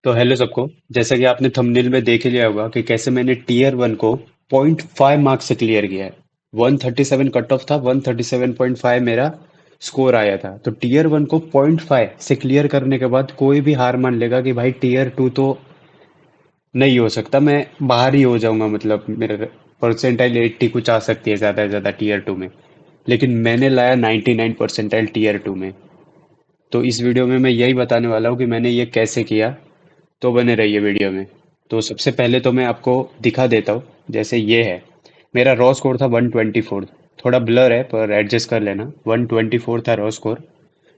तो हेलो सबको। जैसा कि आपने थंबनेल में देख ही लिया होगा कि कैसे मैंने टीयर वन को 0.5 मार्क्स से क्लियर किया है। 137 कट ऑफ था, 137.5 मेरा स्कोर आया था। तो टीयर वन को 0.5 से क्लियर करने के बाद कोई भी हार मान लेगा कि भाई टीयर टू तो नहीं हो सकता, मैं बाहर ही हो जाऊंगा, मतलब मेरा परसेंटाइल 80 कुछ आ सकती है ज़्यादा से ज़्यादा टीयर टू में। लेकिन मैंने लाया 99 परसेंटाइल टीयर टू में। तो इस वीडियो में मैं यही बताने वाला हूँ कि मैंने ये कैसे किया। तो बने रहिए वीडियो में। तो सबसे पहले तो मैं आपको दिखा देता हूँ। जैसे ये है, मेरा रॉ स्कोर था 124। थोड़ा ब्लर है पर एडजस्ट कर लेना। 124 था रॉ स्कोर।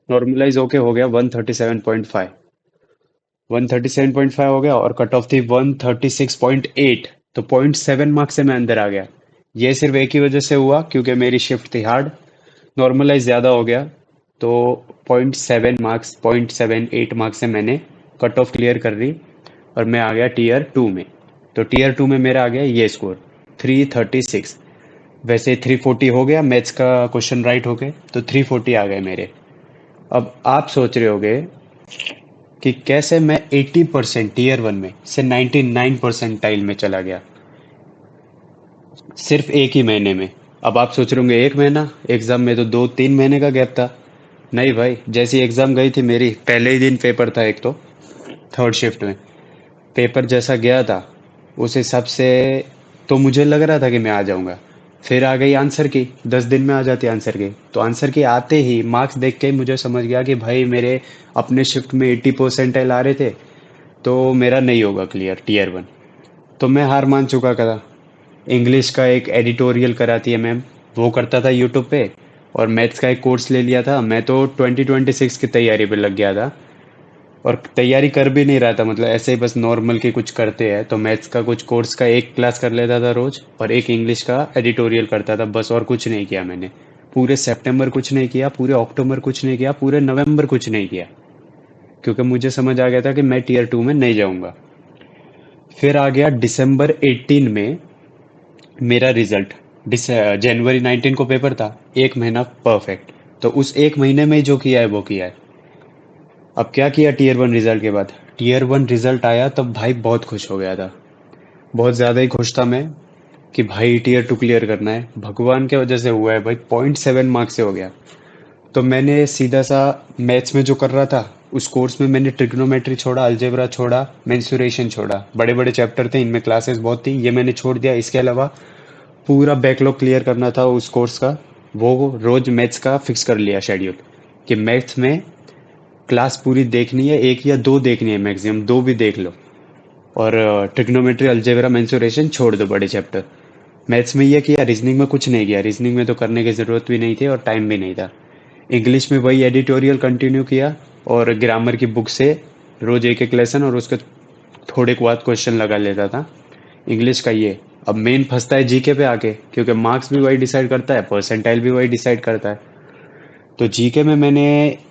नॉर्मलाइज होके हो गया 137.5। 137.5 हो गया और कट ऑफ थी 136.8। तो 0.7 मार्क्स से मैं अंदर आ गया। ये सिर्फ एक ही वजह से हुआ क्योंकि मेरी शिफ्ट थी हार्ड। नॉर्मलाइज ज़्यादा हो गया तो 0.7 मार्क्स, 0.78 मार्क्स से मैंने कट ऑफ क्लियर कर ली और मैं आ गया टीयर टू में। तो टीयर टू में मेरा आ गया ये स्कोर 336। वैसे 340 हो गया, मैथ्स का क्वेश्चन राइट हो गए तो 340 आ गए मेरे। अब आप सोच रहे होगे कि कैसे मैं 80% टीयर वन में से 99 परसेंटाइल में चला गया सिर्फ एक ही महीने में। अब आप सोच रहे होंगे एक महीना, एग्जाम में तो 2-3 महीने का गैप था। नहीं भाई, जैसी एग्जाम गई थी मेरी, पहले ही दिन पेपर था एक तो, थर्ड शिफ्ट में। पेपर जैसा गया था उस हिसाब से तो मुझे लग रहा था कि मैं आ जाऊंगा। फिर आ गई आंसर की, 10 दिन में आ जाती आंसर की। तो आंसर की आते ही मार्क्स देख के ही मुझे समझ गया कि भाई मेरे अपने शिफ्ट में 80 परसेंटाइल आ रहे थे, तो मेरा नहीं होगा क्लियर टीयर वन। तो मैं हार मान चुका था। इंग्लिश का एक एडिटोरियल कराती है मैम, वो करता था यूट्यूब पे। और मैथ्स का एक कोर्स ले लिया था। मैं तो 2026 की तैयारी पे लग गया था और तैयारी कर भी नहीं रहा था, मतलब ऐसे ही बस नॉर्मल की कुछ करते हैं। तो मैथ्स का कुछ कोर्स का एक क्लास कर लेता था रोज और एक इंग्लिश का एडिटोरियल करता था बस, और कुछ नहीं किया मैंने। पूरे सितंबर कुछ नहीं किया, पूरे अक्टूबर कुछ नहीं किया, पूरे नवंबर कुछ नहीं किया, क्योंकि मुझे समझ आ गया था कि मैं टीयर टू में नहीं जाऊंगा। फिर आ गया दिसंबर 18 में मेरा रिजल्ट। जनवरी 19 को पेपर था। एक महीना परफेक्ट। तो उस एक महीने में जो किया है वो किया है। अब क्या किया टीयर वन रिजल्ट के बाद? टीयर वन रिजल्ट आया तब भाई बहुत खुश हो गया था। बहुत ज़्यादा ही खुश था मैं कि भाई टीयर टू क्लियर करना है, भगवान के वजह से हुआ है भाई। 0.7 मार्क्स से हो गया। तो मैंने सीधा सा मैथ्स में जो कर रहा था उस कोर्स में मैंने ट्रिग्नोमेट्री छोड़ा, अलजेब्रा छोड़ा, मेंसुरेशन छोड़ा। बड़े बड़े चैप्टर थे, इनमें क्लासेस बहुत थी, ये मैंने छोड़ दिया। इसके अलावा पूरा बैकलॉग क्लियर करना था उस कोर्स का। वो रोज मैथ्स का फिक्स कर लिया शेड्यूल कि मैथ्स में क्लास पूरी देखनी है, एक या दो देखनी है, मैक्सिमम दो भी देख लो। और ट्रिग्नोमेट्री, अलजेब्रा, मेंसुरेशन छोड़ दो, बड़े चैप्टर। मैथ्स में ये किया, रीजनिंग में कुछ नहीं किया। रीजनिंग में तो करने की ज़रूरत भी नहीं थी और टाइम भी नहीं था। इंग्लिश में वही एडिटोरियल कंटिन्यू किया और ग्रामर की बुक से रोज एक एक लेसन और उसके थोड़े के बाद क्वेश्चन लगा लेता था इंग्लिश का ये। अब मेन फंसता है जीके पे आके, क्योंकि मार्क्स भी वही डिसाइड करता है, परसेंटाइल भी वही डिसाइड करता है। तो जीके में मैंने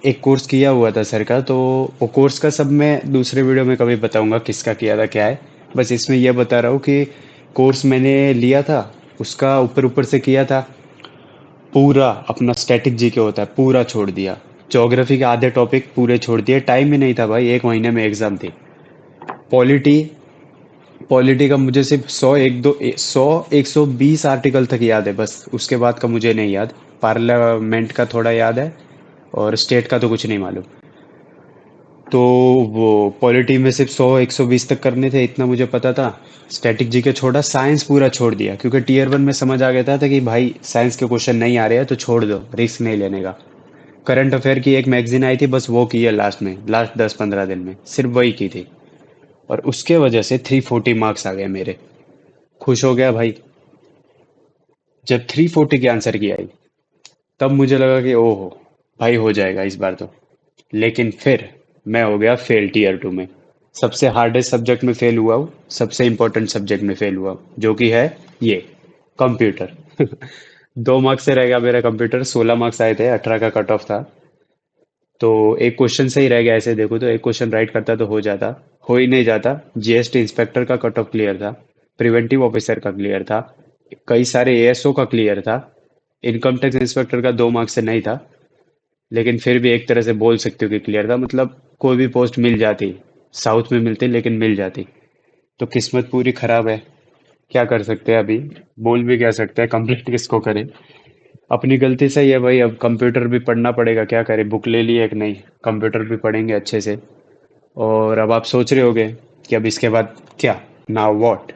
एक कोर्स किया हुआ था सर का, तो वो कोर्स का सब मैं दूसरे वीडियो में कभी बताऊंगा किसका किया था क्या है। बस इसमें यह बता रहा हूँ कि कोर्स मैंने लिया था, उसका ऊपर ऊपर से किया था। पूरा अपना स्टैटिक जीके होता है पूरा छोड़ दिया। ज्योग्राफी के आधे टॉपिक पूरे छोड़ दिए, टाइम ही नहीं था भाई, एक महीने में एग्जाम थी। पॉलिटी, पॉलिटी का मुझे सिर्फ 100 120 आर्टिकल तक याद है बस, उसके बाद का मुझे नहीं याद। पार्लियामेंट का थोड़ा याद है और स्टेट का तो कुछ नहीं मालूम। तो वो पॉलिटी में सिर्फ 100 120 तक करने थे, इतना मुझे पता था। स्टैटिक जीके छोड़ा, साइंस पूरा छोड़ दिया क्योंकि टीयर वन में समझ आ गया था कि भाई साइंस के क्वेश्चन नहीं आ रहे हैं तो छोड़ दो, रिस्क नहीं लेने का। करंट अफेयर की एक मैगजीन आई थी बस, वो की है लास्ट में, लास्ट 10-15 दिन में सिर्फ वही की थी। और उसके वजह से 340 मार्क्स आ गए मेरे। खुश हो गया भाई। जब 340 की आंसर की आई तब मुझे लगा कि ओहो भाई हो जाएगा इस बार तो। लेकिन फिर मैं हो गया फेल टीयर टू में। सबसे हार्डेस्ट सब्जेक्ट में फेल हुआ हूँ, सबसे इंपॉर्टेंट सब्जेक्ट में फेल हुआ हूँ, जो कि है ये कंप्यूटर। 2 मार्क्स से रह गया मेरा कंप्यूटर। 16 मार्क्स आए थे, 18 का कट ऑफ था। तो एक क्वेश्चन सही रह गया, ऐसे देखो तो एक क्वेश्चन राइट करता तो हो जाता। हो ही नहीं जाता। जीएसटी इंस्पेक्टर का कट ऑफ क्लियर था, प्रिवेंटिव ऑफिसर का क्लियर था, कई सारे एएसओ का क्लियर था। इनकम टैक्स इंस्पेक्टर का 2 मार्क्स से नहीं था, लेकिन फिर भी एक तरह से बोल सकते हो कि क्लियर था, मतलब कोई भी पोस्ट मिल जाती। साउथ में मिलती लेकिन मिल जाती। तो किस्मत पूरी खराब है। क्या कर सकते हैं अभी? बोल भी क्या सकते हैं, कंप्लीट किसको करें? अपनी गलती सही है भाई, अब कंप्यूटर भी पढ़ना पड़ेगा, क्या करें, बुक ले ली एक नई, कंप्यूटर भी पढ़ेंगे अच्छे से। और अब आप सोच रहे होगे कि अब इसके बाद क्या, नाउ व्हाट?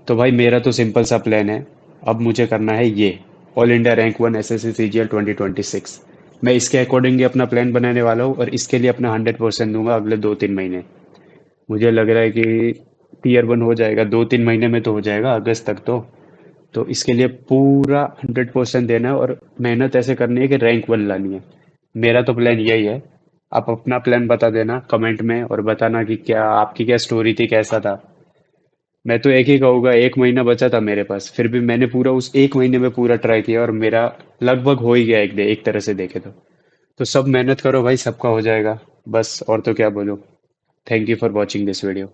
तो भाई मेरा तो सिंपल सा प्लान है। अब मुझे करना है ये, all India rank 1 SSC CGL 2026। मैं इसके अकॉर्डिंगली अपना प्लान बनाने वाला हूँ और इसके लिए अपना 100% दूंगा अगले 2-3 महीने। मुझे लग रहा है कि टीयर 1 हो जाएगा 2-3 महीने में, तो हो जाएगा अगस्त तक तो इसके लिए पूरा 100% देना है और मेहनत ऐसे करनी है कि रैंक 1 लानी है। मेरा तो प्लान यही है। आप अपना प्लान बता देना कमेंट में और बताना कि क्या आपकी क्या स्टोरी थी, कैसा था। मैं तो एक ही कहूँगा, 1 महीना बचा था मेरे पास, फिर भी मैंने पूरा उस 1 महीने में पूरा ट्राई किया और मेरा लगभग हो ही गया एक तरह से देखे तो सब मेहनत करो भाई, सबका हो जाएगा। बस और तो क्या बोलूँ। Thank you for watching this video.